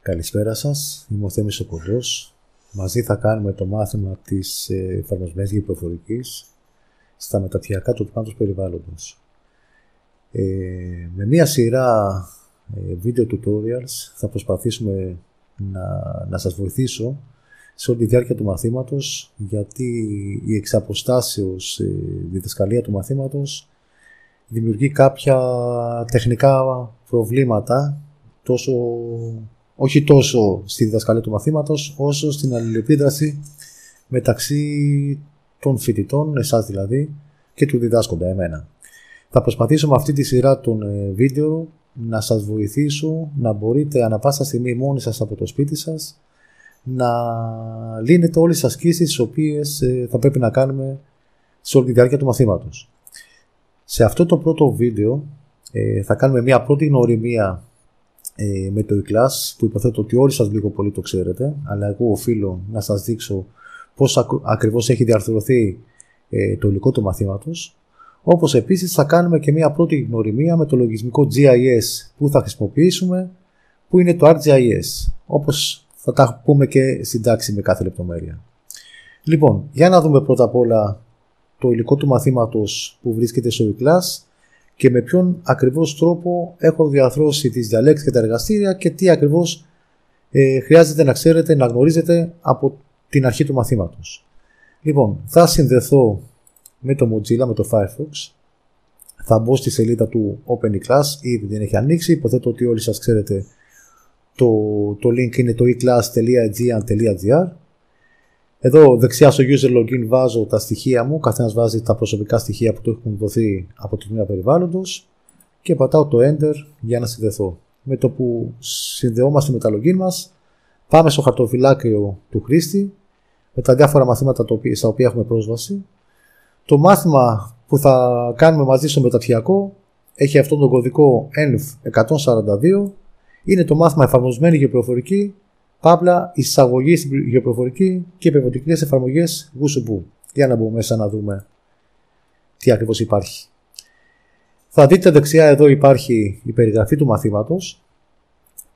Καλησπέρα σας, είμαι ο Θέμης ο Κοντός. Μαζί θα κάνουμε το μάθημα της εφαρμοσμένης γεωπροφορικής στα μεταπτυχιακά του τμήματος περιβάλλοντος. Με μία σειρά video tutorials θα προσπαθήσουμε να σας βοηθήσω σε όλη τη διάρκεια του μαθήματος, γιατί η εξαποστάσεως διδασκαλία του μαθήματος δημιουργεί κάποια τεχνικά προβλήματα, όχι τόσο στη διδασκαλία του μαθήματος, όσο στην αλληλεπίδραση μεταξύ των φοιτητών, εσάς δηλαδή, και του διδάσκοντα, εμένα. Θα προσπαθήσω με αυτή τη σειρά των βίντεο να σας βοηθήσω να μπορείτε ανά πάσα στιγμή μόνοι σας από το σπίτι σας να λύνετε όλες τις ασκήσεις τις οποίες θα πρέπει να κάνουμε σε όλη τη διάρκεια του μαθήματος. Σε αυτό το πρώτο βίντεο θα κάνουμε μια πρώτη γνωριμία με το e-class, που υποθέτω ότι όλοι σας λίγο πολύ το ξέρετε, αλλά εγώ οφείλω να σας δείξω πώς ακριβώς έχει διαρθρωθεί το υλικό του μαθήματος. Όπως επίσης θα κάνουμε και μια πρώτη γνωριμία με το λογισμικό GIS που θα χρησιμοποιήσουμε, που είναι το ArcGIS, όπως θα τα πούμε και στην τάξη με κάθε λεπτομέρεια. Λοιπόν, για να δούμε πρώτα απ' όλα το υλικό του μαθήματος που βρίσκεται στο e-class και με ποιον ακριβώς τρόπο έχω διαρθρώσει τις διαλέξεις και τα εργαστήρια και τι ακριβώς χρειάζεται να ξέρετε, να γνωρίζετε από την αρχή του μαθήματος. Λοιπόν, θα συνδεθώ με το Mozilla, με το Firefox. Θα μπω στη σελίδα του OpenEClass, ήδη την έχει ανοίξει. Υποθέτω ότι όλοι σας ξέρετε το link είναι το eclass.aegean.gr. Εδώ δεξιά στο user login βάζω τα στοιχεία μου, καθένας βάζει τα προσωπικά στοιχεία που του έχουν δοθεί από το τμήμα περιβάλλοντος και πατάω το Enter για να συνδεθώ. Με το που συνδεόμαστε με τα login μας, πάμε στο χαρτοφυλάκιο του χρήστη με τα διάφορα μαθήματα στα οποία έχουμε πρόσβαση. Το μάθημα που θα κάνουμε μαζί στο μεταπτυχιακό έχει αυτόν τον κωδικό ENV142. Είναι το μάθημα εφαρμοσμένη γεωπροφορική, παύλα εισαγωγή στην γεωπροφορική και περιβαλλοντικές εφαρμογές WSUPU. Για να μπούμε μέσα να δούμε τι ακριβώς υπάρχει. Θα δείτε δεξιά εδώ υπάρχει η περιγραφή του μαθήματος.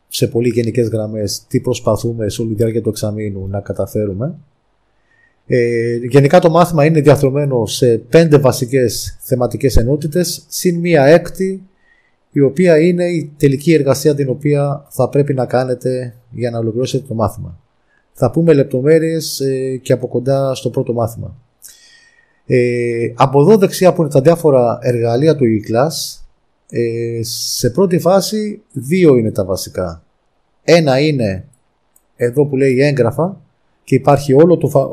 Σε πολύ γενικές γραμμές τι προσπαθούμε σε όλη τη διάρκεια του εξαμήνου να καταφέρουμε. Γενικά το μάθημα είναι διαθρωμένο σε 5 βασικές θεματικές ενότητες συν μία έκτη, η οποία είναι η τελική εργασία την οποία θα πρέπει να κάνετε για να ολοκληρώσετε το μάθημα. Θα πούμε λεπτομέρειες και από κοντά στο πρώτο μάθημα. Από εδώ δεξιά που είναι τα διάφορα εργαλεία του e-class, σε πρώτη φάση 2 είναι τα βασικά. Ένα είναι εδώ που λέει έγγραφα και υπάρχει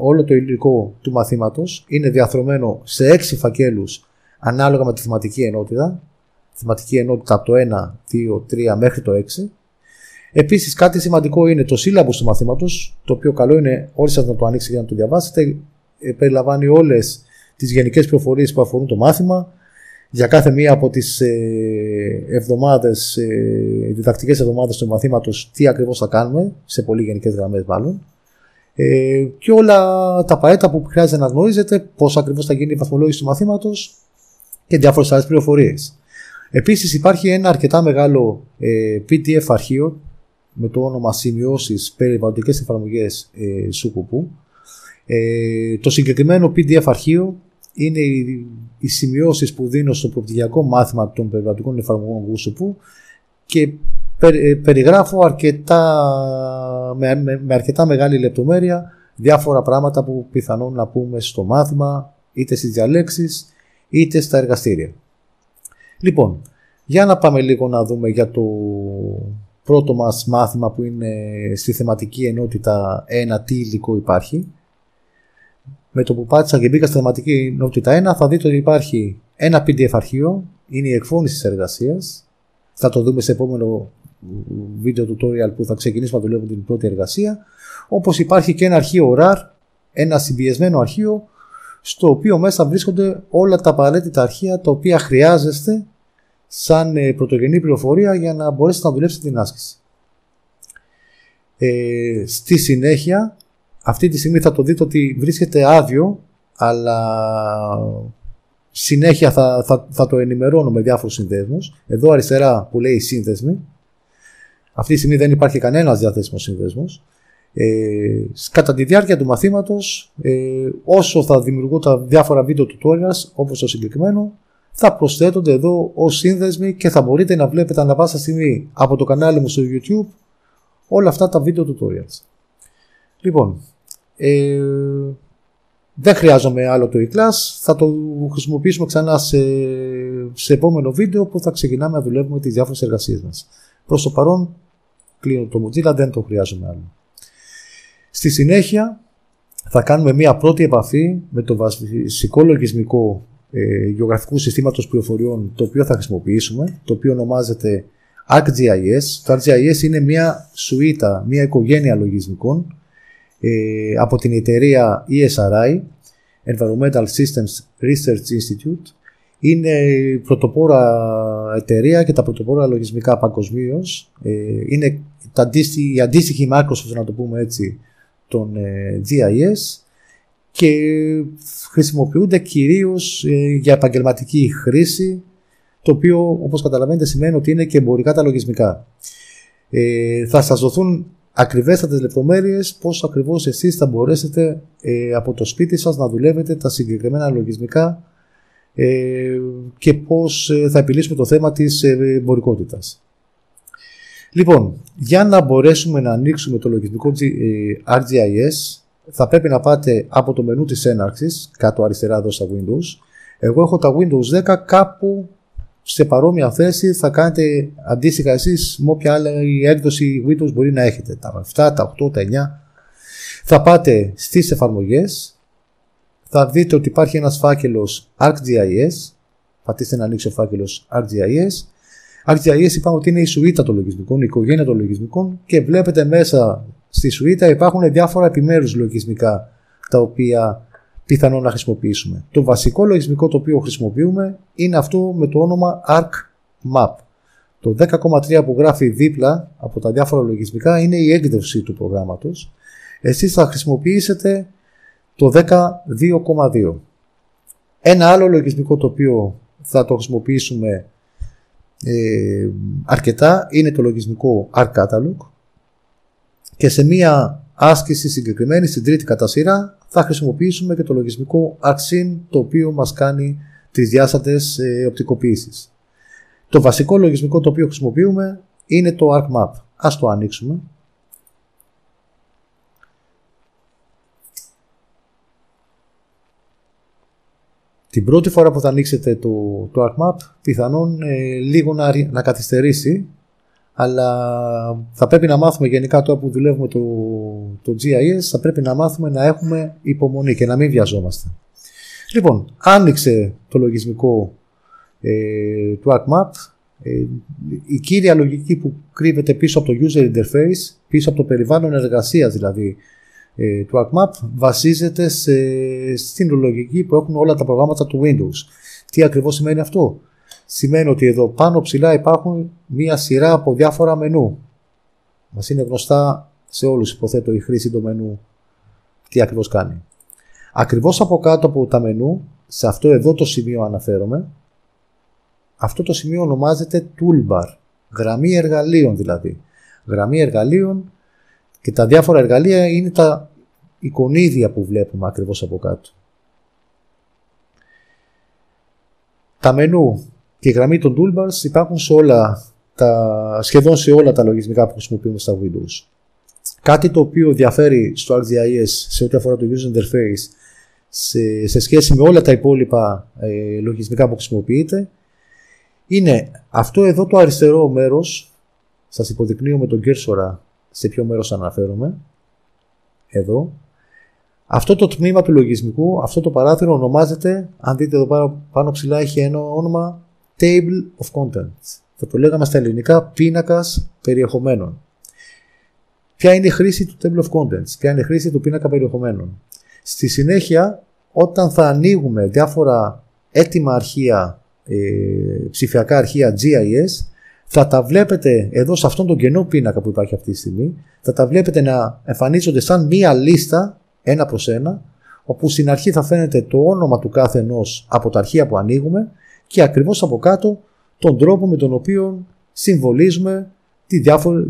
όλο το υλικό του μαθήματος. Είναι διαθρωμένο σε 6 φακέλους ανάλογα με τη θεματική ενότητα. Θεματική ενότητα από το 1, 2, 3 μέχρι το 6. Επίσης κάτι σημαντικό είναι το σύλλαμπος του μαθήματος, το οποίο καλό είναι όλοι σας να το ανοίξετε για να το διαβάσετε. Περιλαμβάνει όλες τις γενικές πληροφορίες που αφορούν το μάθημα για κάθε μία από τις διδακτικές εβδομάδες του μαθήματος, τι ακριβώς θα κάνουμε, σε πολύ γενικές γραμμές μάλλον. Και όλα τα απαραίτητα που χρειάζεται να γνωρίζετε, πώς ακριβώς θα γίνει η βαθμολόγηση του μαθήματος και διάφορες άλλες πληροφορίες. Επίσης υπάρχει ένα αρκετά μεγάλο PDF αρχείο με το όνομα Σημειώσεις Περιβαλλοντικές Εφαρμογές WSUPU. Το συγκεκριμένο PDF αρχείο είναι οι σημειώσεις που δίνω στο προπτυχιακό μάθημα των περιβαλλοντικών εφαρμογών WSUPU και περιγράφω με αρκετά μεγάλη λεπτομέρεια διάφορα πράγματα που πιθανόν να πούμε στο μάθημα, είτε στις διαλέξεις είτε στα εργαστήρια. Λοιπόν, για να πάμε λίγο να δούμε για το πρώτο μας μάθημα που είναι στη θεματική ενότητα 1 τι υλικό υπάρχει. Με το που πάτησα και μπήκα στη θεματική ενότητα 1 θα δείτε ότι υπάρχει ένα PDF αρχείο, είναι η εκφώνηση της εργασίας. Θα το δούμε σε επόμενο βίντεο tutorial που θα ξεκινήσουμε να δουλεύουμε την πρώτη εργασία. Όπως υπάρχει και ένα αρχείο RAR, ένα συμπιεσμένο αρχείο, στο οποίο μέσα βρίσκονται όλα τα απαραίτητα αρχεία τα οποία χρειάζεστε σαν πρωτογενή πληροφορία για να μπορέσετε να δουλέψετε την άσκηση. Στη συνέχεια, αυτή τη στιγμή θα το δείτε ότι βρίσκεται άδειο, αλλά συνέχεια θα το ενημερώνω με διάφορους συνδέσμους. Εδώ αριστερά που λέει σύνδεσμοι, Αυτή τη στιγμή δεν υπάρχει κανένας διαθέσιμος σύνδεσμος. Κατά τη διάρκεια του μαθήματος, όσο θα δημιουργώ τα διάφορα βίντεο tutorials, όπως το συγκεκριμένο, θα προσθέτονται εδώ ως σύνδεσμοι και θα μπορείτε να βλέπετε ανά πάσα στιγμή από το κανάλι μου στο YouTube όλα αυτά τα βίντεο tutorials. Λοιπόν, δεν χρειάζομαι άλλο το e-class, θα το χρησιμοποιήσουμε ξανά σε επόμενο βίντεο που θα ξεκινάμε να δουλεύουμε τις διάφορες εργασίες μας. Προς το παρόν κλείνω το Mozilla, δεν το χρειάζομαι άλλο. Στη συνέχεια θα κάνουμε μία πρώτη επαφή με το βασικό λογισμικό γεωγραφικού συστήματος πληροφοριών το οποίο θα χρησιμοποιήσουμε, το οποίο ονομάζεται ArcGIS. Το ArcGIS είναι μία σουίτα, μία οικογένεια λογισμικών από την εταιρεία ESRI, Environmental Systems Research Institute. Είναι η πρωτοπόρα εταιρεία και τα πρωτοπόρα λογισμικά παγκοσμίως. Είναι η αντίστοιχη Microsoft, να το πούμε έτσι, των GIS, και χρησιμοποιούνται κυρίως για επαγγελματική χρήση, το οποίο, όπως καταλαβαίνετε, σημαίνει ότι είναι και εμπορικά τα λογισμικά. Θα σας δοθούν ακριβέστατες λεπτομέρειες πώς ακριβώς εσείς θα μπορέσετε από το σπίτι σας να δουλεύετε τα συγκεκριμένα λογισμικά και πώς θα επιλύσουμε το θέμα της εμπορικότητας. Λοιπόν, για να μπορέσουμε να ανοίξουμε το λογισμικό ArcGIS, θα πρέπει να πάτε από το μενού της έναρξης, κάτω αριστερά εδώ στα Windows. Εγώ έχω τα Windows 10, κάπου σε παρόμοια θέση θα κάνετε αντίστοιχα εσείς με όποια άλλη έκδοση Windows μπορεί να έχετε. Τα 7, τα 8, τα 9. Θα πάτε στις εφαρμογές, θα δείτε ότι υπάρχει ένας φάκελος ArcGIS, πατήστε να ανοίξει ο φάκελος ArcGIS. ArcGIS είπαμε ότι είναι η σουίτα των λογισμικών, η οικογένεια των λογισμικών, και βλέπετε μέσα στη σουίτα υπάρχουν διάφορα επιμέρους λογισμικά τα οποία πιθανόν να χρησιμοποιήσουμε. Το βασικό λογισμικό το οποίο χρησιμοποιούμε είναι αυτό με το όνομα ArcMap. Το 10,3 που γράφει δίπλα από τα διάφορα λογισμικά είναι η έκδοση του προγράμματος. Εσείς θα χρησιμοποιήσετε το 12,2. Ένα άλλο λογισμικό το οποίο θα το χρησιμοποιήσουμε αρκετά είναι το λογισμικό ArcCatalog, και σε μία άσκηση συγκεκριμένη, στην τρίτη κατά σειρά, θα χρησιμοποιήσουμε και το λογισμικό ArcSyn, το οποίο μας κάνει τις διάστατες οπτικοποίησεις. Το βασικό λογισμικό το οποίο χρησιμοποιούμε είναι το ArcMap. Ας το ανοίξουμε. Την πρώτη φορά που θα ανοίξετε το ArcMap, πιθανόν λίγο να καθυστερήσει, αλλά θα πρέπει να μάθουμε γενικά τώρα που δουλεύουμε το GIS, θα πρέπει να μάθουμε να έχουμε υπομονή και να μην βιαζόμαστε. Λοιπόν, άνοιξε το λογισμικό του ArcMap. Η κύρια λογική που κρύβεται πίσω από το user interface, πίσω από το περιβάλλον εργασίας δηλαδή του ArcMap, βασίζεται στην λογική που έχουν όλα τα προγράμματα του Windows. Τι ακριβώς σημαίνει αυτό? Σημαίνει ότι εδώ πάνω ψηλά υπάρχουν μία σειρά από διάφορα μενού. Μας είναι γνωστά σε όλους, υποθέτω, η χρήση του μενού τι ακριβώς κάνει. Ακριβώς από κάτω από τα μενού, σε αυτό εδώ το σημείο αναφέρομαι, αυτό το σημείο ονομάζεται Toolbar, γραμμή εργαλείων δηλαδή. Γραμμή εργαλείων, και τα διάφορα εργαλεία είναι τα εικονίδια που βλέπουμε ακριβώς από κάτω. Τα μενού και η γραμμή των toolbars υπάρχουν σχεδόν σε όλα τα λογισμικά που χρησιμοποιούμε στα Windows. Κάτι το οποίο διαφέρει στο ArcGIS σε ό,τι αφορά το user interface σε σχέση με όλα τα υπόλοιπα λογισμικά που χρησιμοποιείτε είναι αυτό εδώ το αριστερό μέρος. Σας υποδεικνύω με τον κέρσορα σε ποιο μέρος αναφέρομαι. Εδώ. Αυτό το τμήμα του λογισμικού, αυτό το παράθυρο ονομάζεται, αν δείτε εδώ πάνω ψηλά, έχει ένα όνομα Table of Contents. Θα το λέγαμε στα ελληνικά πίνακας περιεχομένων. Ποια είναι η χρήση του Table of Contents? Ποια είναι η χρήση του πίνακα περιεχομένων? Στη συνέχεια, όταν θα ανοίγουμε διάφορα έτοιμα αρχεία, ψηφιακά αρχεία GIS, θα τα βλέπετε εδώ σε αυτόν τον κενό πίνακα που υπάρχει αυτή τη στιγμή, θα τα βλέπετε να εμφανίζονται σαν μία λίστα, ένα προς ένα, όπου στην αρχή θα φαίνεται το όνομα του κάθε ενός από τα αρχεία που ανοίγουμε και ακριβώς από κάτω τον τρόπο με τον οποίο συμβολίζουμε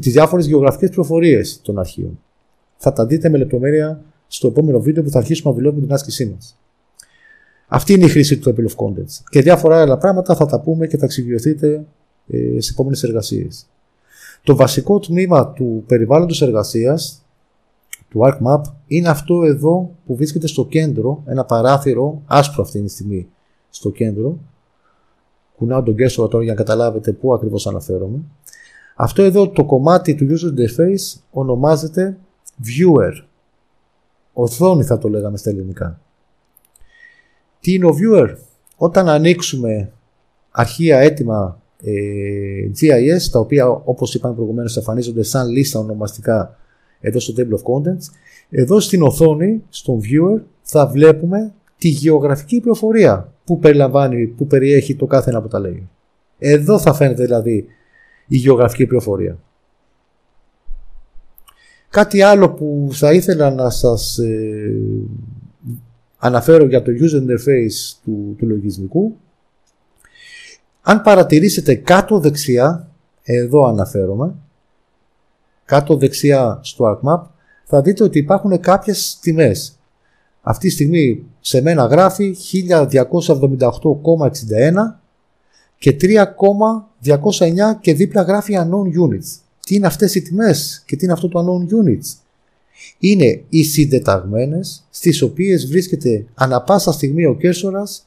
τις διάφορες γεωγραφικές πληροφορίες των αρχείων. Θα τα δείτε με λεπτομέρεια στο επόμενο βίντεο που θα αρχίσουμε να δουλεύουμε την άσκησή μας. Αυτή είναι η χρήση του Table of Contents. Και διάφορα άλλα πράγματα θα τα πούμε και θα εξηγηθείτε σε επόμενες εργασίες. Το βασικό τμήμα του περιβάλλοντος εργασίας, του ArcMap, είναι αυτό εδώ που βρίσκεται στο κέντρο, ένα παράθυρο, άσπρο αυτή τη στιγμή στο κέντρο. Κουνάω τον cursor τώρα για να καταλάβετε πού ακριβώς αναφέρομαι. Αυτό εδώ το κομμάτι του User Interface ονομάζεται Viewer. Οθόνη θα το λέγαμε στα ελληνικά. Τι είναι ο Viewer? Όταν ανοίξουμε αρχεία έτοιμα GIS, τα οποία όπως είπαμε προηγουμένως εμφανίζονται σαν λίστα ονομαστικά εδώ στο Table of Contents, εδώ στην οθόνη, στον Viewer, θα βλέπουμε τη γεωγραφική πληροφορία που περιλαμβάνει, που περιέχει το κάθε ένα από τα layer. Εδώ θα φαίνεται δηλαδή η γεωγραφική πληροφορία. Κάτι άλλο που θα ήθελα να σας αναφέρω για το user interface του λογισμικού. Αν παρατηρήσετε κάτω δεξιά, εδώ αναφέρομαι, κάτω δεξιά στο ArcMap, θα δείτε ότι υπάρχουν κάποιες τιμές. Αυτή τη στιγμή σε μένα γράφει 1278,61 και 3,209 και δίπλα γράφει unknown units. Τι είναι αυτές οι τιμές και τι είναι αυτό το unknown units? Είναι οι συντεταγμένες στις οποίες βρίσκεται ανα πάσα στιγμή ο κέρσορας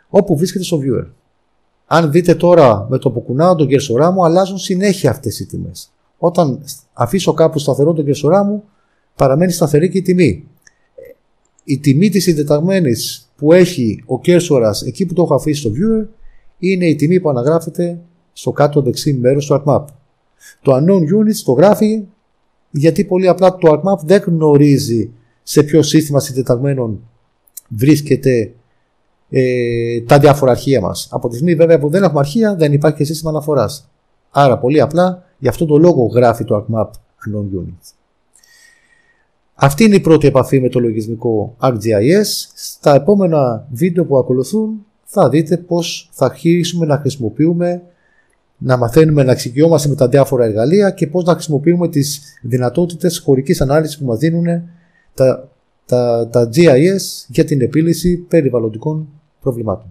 όπου βρίσκεται στο viewer. Αν δείτε τώρα με το που κουνάω τον κέρσορά μου, αλλάζουν συνέχεια αυτές οι τιμές. Όταν αφήσω κάπου σταθερό τον κέρσορά μου, παραμένει σταθερή και η τιμή. Η τιμή της συντεταγμένης που έχει ο κέρσορας εκεί που το έχω αφήσει στο viewer είναι η τιμή που αναγράφεται στο κάτω δεξί μέρος του ArcMap. Το unknown units το γράφει γιατί πολύ απλά το ArcMap δεν γνωρίζει σε ποιο σύστημα συντεταγμένων βρίσκεται τα διάφορα αρχεία μας. Από τη στιγμή βέβαια που δεν έχουμε αρχεία, δεν υπάρχει και σύστημα αναφοράς. Άρα πολύ απλά γι' αυτό το λόγο γράφει το ArcMap unknown units. Αυτή είναι η πρώτη επαφή με το λογισμικό ArcGIS. Στα επόμενα βίντεο που ακολουθούν θα δείτε πώς θα αρχίσουμε να χρησιμοποιούμε, να μαθαίνουμε να εξοικειόμαστε με τα διάφορα εργαλεία και πώς να χρησιμοποιούμε τις δυνατότητες χωρικής ανάλυσης που μας δίνουν τα GIS για την επίλυση περιβαλλοντικών προβλημάτων.